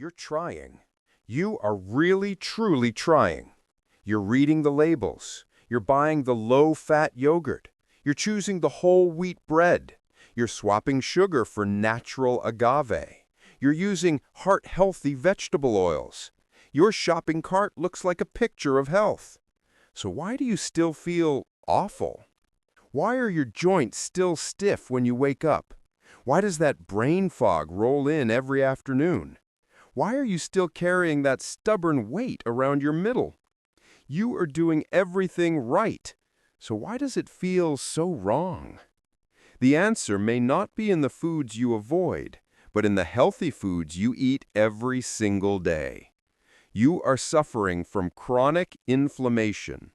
You're trying. You are really, truly trying. You're reading the labels. You're buying the low-fat yogurt. You're choosing the whole wheat bread. You're swapping sugar for natural agave. You're using heart-healthy vegetable oils. Your shopping cart looks like a picture of health. So why do you still feel awful? Why are your joints still stiff when you wake up? Why does that brain fog roll in every afternoon? Why are you still carrying that stubborn weight around your middle? You are doing everything right. So why does it feel so wrong? The answer may not be in the foods you avoid, but in the healthy foods you eat every single day. You are suffering from chronic inflammation.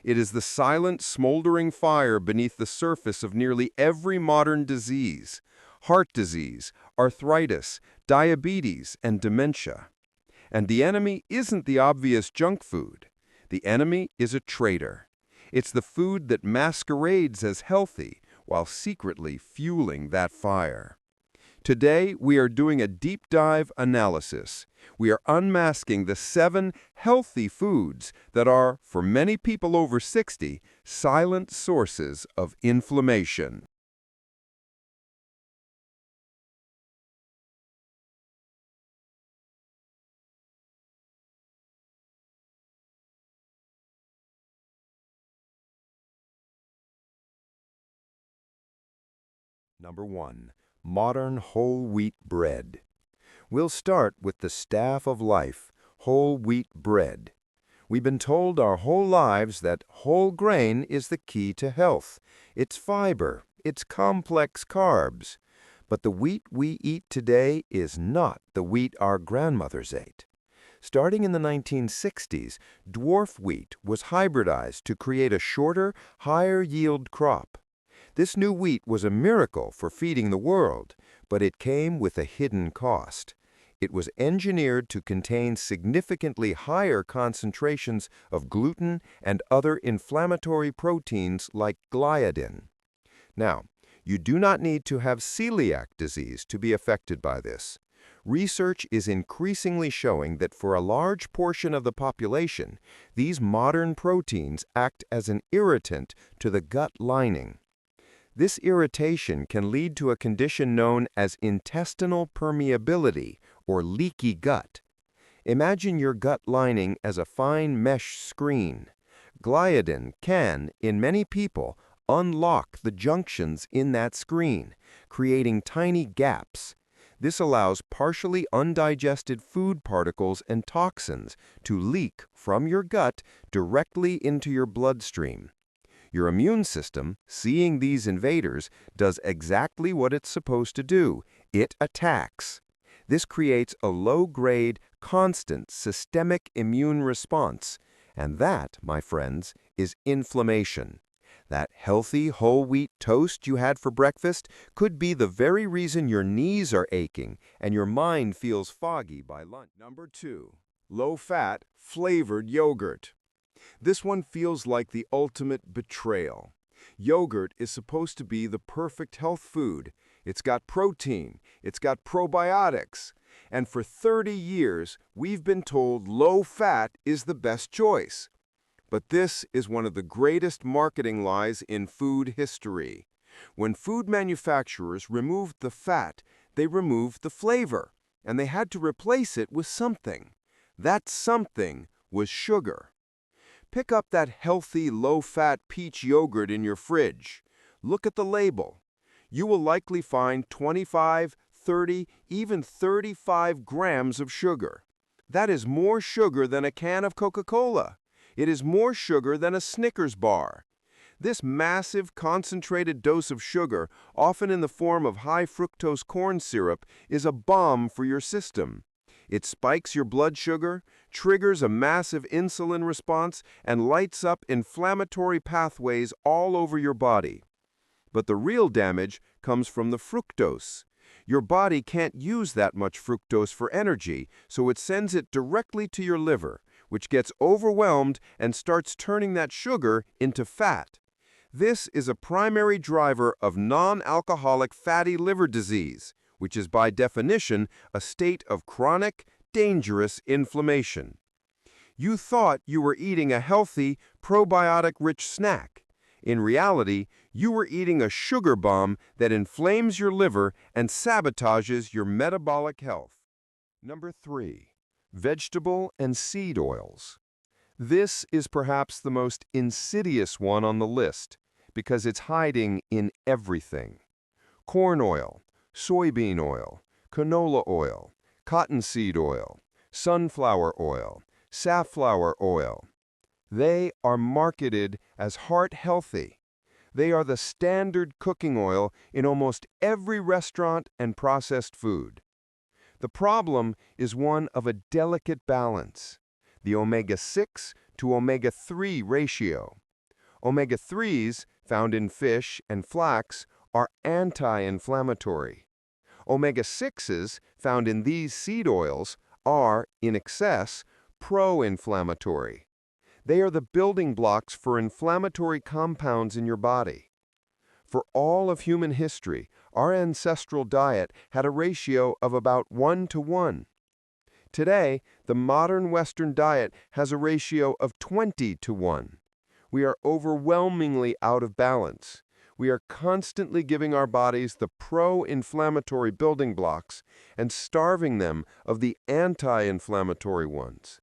It is the silent, smoldering fire beneath the surface of nearly every modern disease: heart disease, arthritis, diabetes, and dementia. And the enemy isn't the obvious junk food. The enemy is a traitor. It's the food that masquerades as healthy while secretly fueling that fire. Today, we are doing a deep dive analysis. We are unmasking the 7 healthy foods that are, for many people over 60, silent sources of inflammation. Number 1. Modern whole wheat bread. We'll start with the staff of life, whole wheat bread. We've been told our whole lives that whole grain is the key to health. It's fiber, it's complex carbs. But the wheat we eat today is not the wheat our grandmothers ate. Starting in the 1960s, dwarf wheat was hybridized to create a shorter, higher-yield crop. This new wheat was a miracle for feeding the world, but it came with a hidden cost. It was engineered to contain significantly higher concentrations of gluten and other inflammatory proteins like gliadin. Now, you do not need to have celiac disease to be affected by this. Research is increasingly showing that for a large portion of the population, these modern proteins act as an irritant to the gut lining. This irritation can lead to a condition known as intestinal permeability, or leaky gut. Imagine your gut lining as a fine mesh screen. Gliadin can, in many people, unlock the junctions in that screen, creating tiny gaps. This allows partially undigested food particles and toxins to leak from your gut directly into your bloodstream. Your immune system, seeing these invaders, does exactly what it's supposed to do. It attacks. This creates a low-grade, constant, systemic immune response. And that, my friends, is inflammation. That healthy whole wheat toast you had for breakfast could be the very reason your knees are aching and your mind feels foggy by lunch. Number 2. Low-fat, flavored yogurt. This one feels like the ultimate betrayal. Yogurt is supposed to be the perfect health food. It's got protein, it's got probiotics. And for 30 years, we've been told low fat is the best choice. But this is one of the greatest marketing lies in food history. When food manufacturers removed the fat, they removed the flavor, and they had to replace it with something. That something was sugar. Pick up that healthy, low-fat peach yogurt in your fridge. Look at the label. You will likely find 25, 30, even 35 grams of sugar. That is more sugar than a can of Coca-Cola. It is more sugar than a Snickers bar. This massive, concentrated dose of sugar, often in the form of high-fructose corn syrup, is a bomb for your system. It spikes your blood sugar, triggers a massive insulin response, and lights up inflammatory pathways all over your body. But the real damage comes from the fructose. Your body can't use that much fructose for energy, so it sends it directly to your liver, which gets overwhelmed and starts turning that sugar into fat. This is a primary driver of non-alcoholic fatty liver disease, which is by definition a state of chronic, dangerous inflammation. You thought you were eating a healthy, probiotic-rich snack. In reality, you were eating a sugar bomb that inflames your liver and sabotages your metabolic health. Number 3. Vegetable and seed oils. This is perhaps the most insidious one on the list because it's hiding in everything. Corn oil, soybean oil, canola oil, cottonseed oil, sunflower oil, safflower oil. They are marketed as heart-healthy. They are the standard cooking oil in almost every restaurant and processed food. The problem is one of a delicate balance, the omega-6 to omega-3 ratio. Omega-3s, found in fish and flax, are anti-inflammatory. Omega-6s, found in these seed oils, are, in excess, pro-inflammatory. They are the building blocks for inflammatory compounds in your body. For all of human history, our ancestral diet had a ratio of about 1:1. Today, the modern Western diet has a ratio of 20:1. We are overwhelmingly out of balance. We are constantly giving our bodies the pro-inflammatory building blocks and starving them of the anti-inflammatory ones.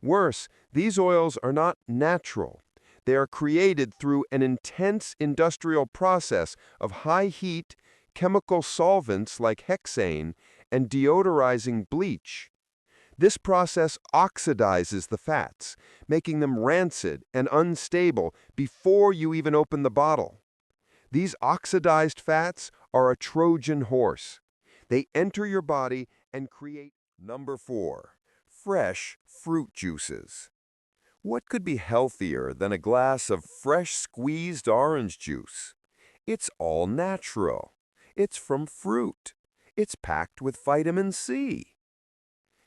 Worse, these oils are not natural. They are created through an intense industrial process of high heat, chemical solvents like hexane, and deodorizing bleach. This process oxidizes the fats, making them rancid and unstable before you even open the bottle. These oxidized fats are a Trojan horse. They enter your body and create. Number 4. Fresh fruit juices. What could be healthier than a glass of fresh squeezed orange juice? It's all natural. It's from fruit. It's packed with vitamin C.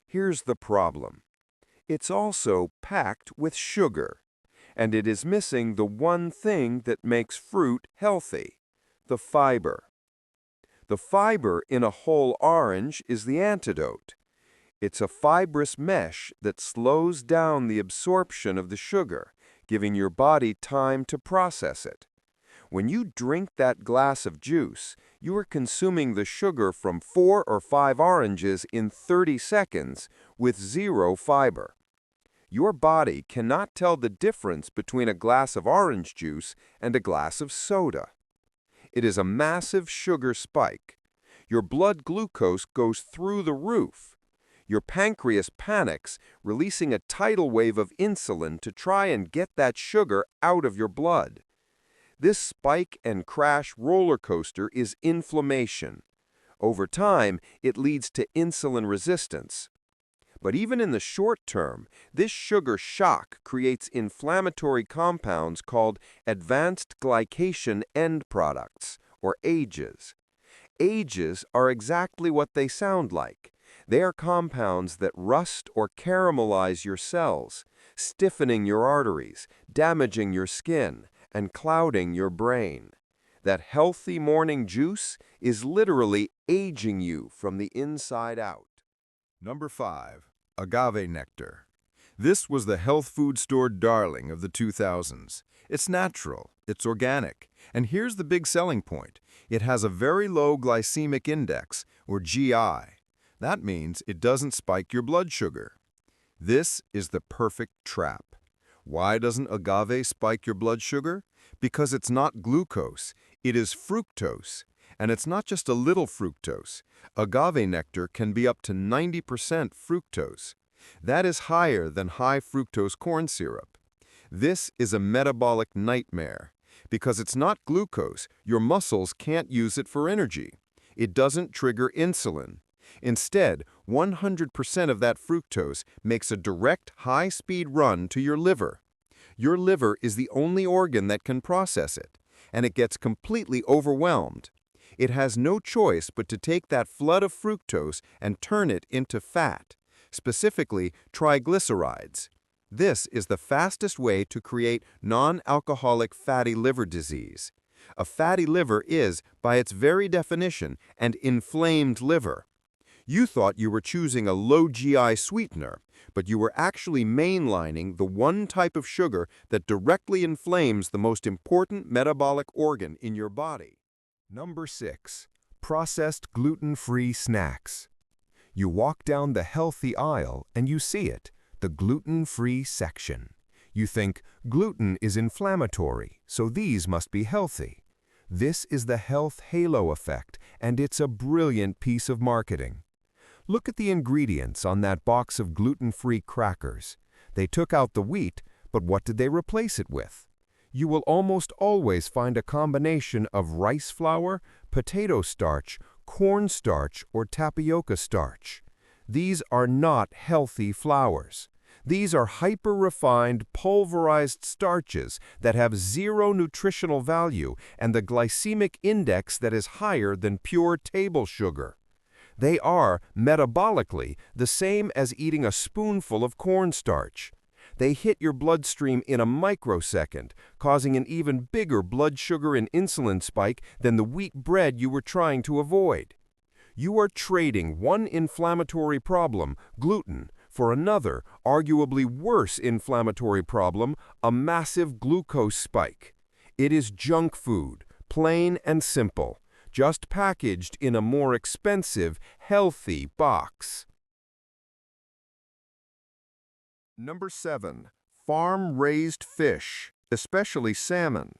Here's the problem. It's also packed with sugar, and it is missing the one thing that makes fruit healthy, the fiber. The fiber in a whole orange is the antidote. It's a fibrous mesh that slows down the absorption of the sugar, giving your body time to process it. When you drink that glass of juice, you are consuming the sugar from 4 or 5 oranges in 30 seconds with zero fiber. Your body cannot tell the difference between a glass of orange juice and a glass of soda. It is a massive sugar spike. Your blood glucose goes through the roof. Your pancreas panics, releasing a tidal wave of insulin to try and get that sugar out of your blood. This spike and crash roller coaster is inflammation. Over time, it leads to insulin resistance. But even in the short term, this sugar shock creates inflammatory compounds called advanced glycation end products, or AGEs. AGEs are exactly what they sound like. They are compounds that rust or caramelize your cells, stiffening your arteries, damaging your skin, and clouding your brain. That healthy morning juice is literally aging you from the inside out. Number 5. Agave nectar. This was the health food store darling of the 2000s. It's natural, it's organic, and here's the big selling point. It has a very low glycemic index, or GI. That means it doesn't spike your blood sugar. This is the perfect trap. Why doesn't agave spike your blood sugar? Because it's not glucose, it is fructose. And it's not just a little fructose. Agave nectar can be up to 90% fructose. That is higher than high fructose corn syrup. This is a metabolic nightmare. Because it's not glucose, your muscles can't use it for energy. It doesn't trigger insulin. Instead, 100% of that fructose makes a direct high-speed run to your liver. Your liver is the only organ that can process it, and it gets completely overwhelmed. It has no choice but to take that flood of fructose and turn it into fat, specifically triglycerides. This is the fastest way to create non-alcoholic fatty liver disease. A fatty liver is, by its very definition, an inflamed liver. You thought you were choosing a low GI sweetener, but you were actually mainlining the one type of sugar that directly inflames the most important metabolic organ in your body. Number 6. Processed gluten-free snacks. You walk down the healthy aisle and you see it, the gluten-free section. You think, gluten is inflammatory, so these must be healthy. This is the health halo effect, and it's a brilliant piece of marketing. Look at the ingredients on that box of gluten-free crackers. They took out the wheat, but what did they replace it with? You will almost always find a combination of rice flour, potato starch, corn starch, or tapioca starch. These are not healthy flours. These are hyper-refined, pulverized starches that have zero nutritional value and the glycemic index that is higher than pure table sugar. They are, metabolically, the same as eating a spoonful of cornstarch. They hit your bloodstream in a microsecond, causing an even bigger blood sugar and insulin spike than the wheat bread you were trying to avoid. You are trading one inflammatory problem, gluten, for another, arguably worse inflammatory problem, a massive glucose spike. It is junk food, plain and simple, just packaged in a more expensive, healthy box. Number 7. Farm-raised fish, especially salmon.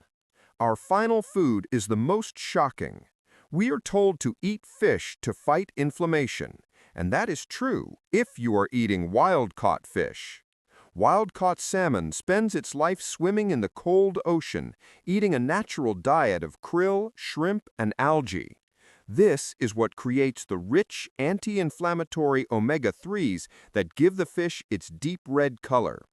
Our final food is the most shocking. We are told to eat fish to fight inflammation, and that is true if you are eating wild-caught fish. Wild-caught salmon spends its life swimming in the cold ocean, eating a natural diet of krill, shrimp, and algae. This is what creates the rich, anti-inflammatory omega-3s that give the fish its deep red color.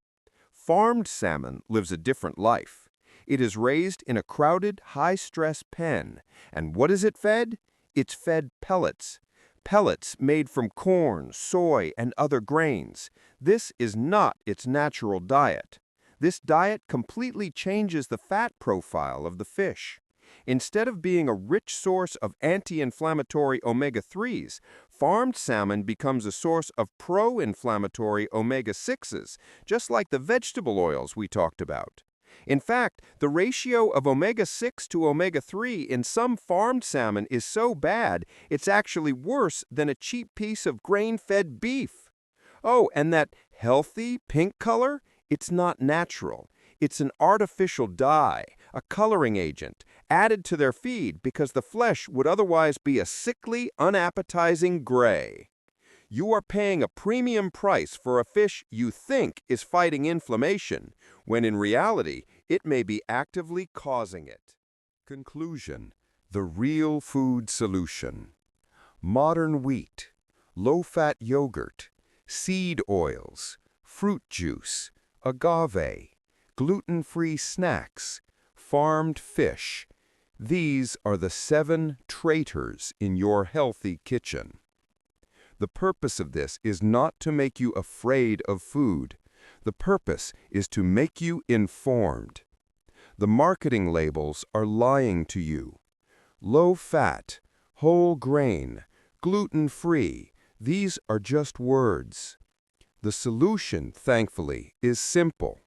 Farmed salmon lives a different life. It is raised in a crowded, high-stress pen. And what is it fed? It's fed pellets. Pellets made from corn, soy, and other grains. This is not its natural diet. This diet completely changes the fat profile of the fish. Instead of being a rich source of anti-inflammatory omega-3s, farmed salmon becomes a source of pro-inflammatory omega-6s, just like the vegetable oils we talked about. In fact, the ratio of omega-6 to omega-3 in some farmed salmon is so bad, it's actually worse than a cheap piece of grain-fed beef. Oh, and that healthy pink color? It's not natural. It's an artificial dye, a coloring agent, added to their feed because the flesh would otherwise be a sickly, unappetizing gray. You are paying a premium price for a fish you think is fighting inflammation, when in reality, it may be actively causing it. Conclusion: the real food solution. Modern wheat, low-fat yogurt, seed oils, fruit juice, agave, gluten-free snacks, farmed fish. These are the 7 traitors in your healthy kitchen. The purpose of this is not to make you afraid of food. The purpose is to make you informed. The marketing labels are lying to you. Low fat, whole grain, gluten-free, these are just words. The solution, thankfully, is simple.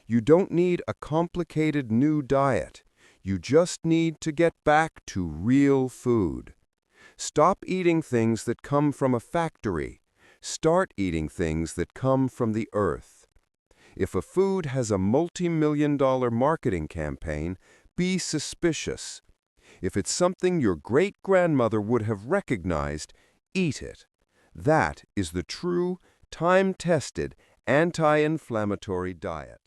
You don't need a complicated new diet. You just need to get back to real food. Stop eating things that come from a factory. Start eating things that come from the earth. If a food has a multi-million-dollar marketing campaign, be suspicious. If it's something your great-grandmother would have recognized, eat it. That is the true, time-tested, anti-inflammatory diet.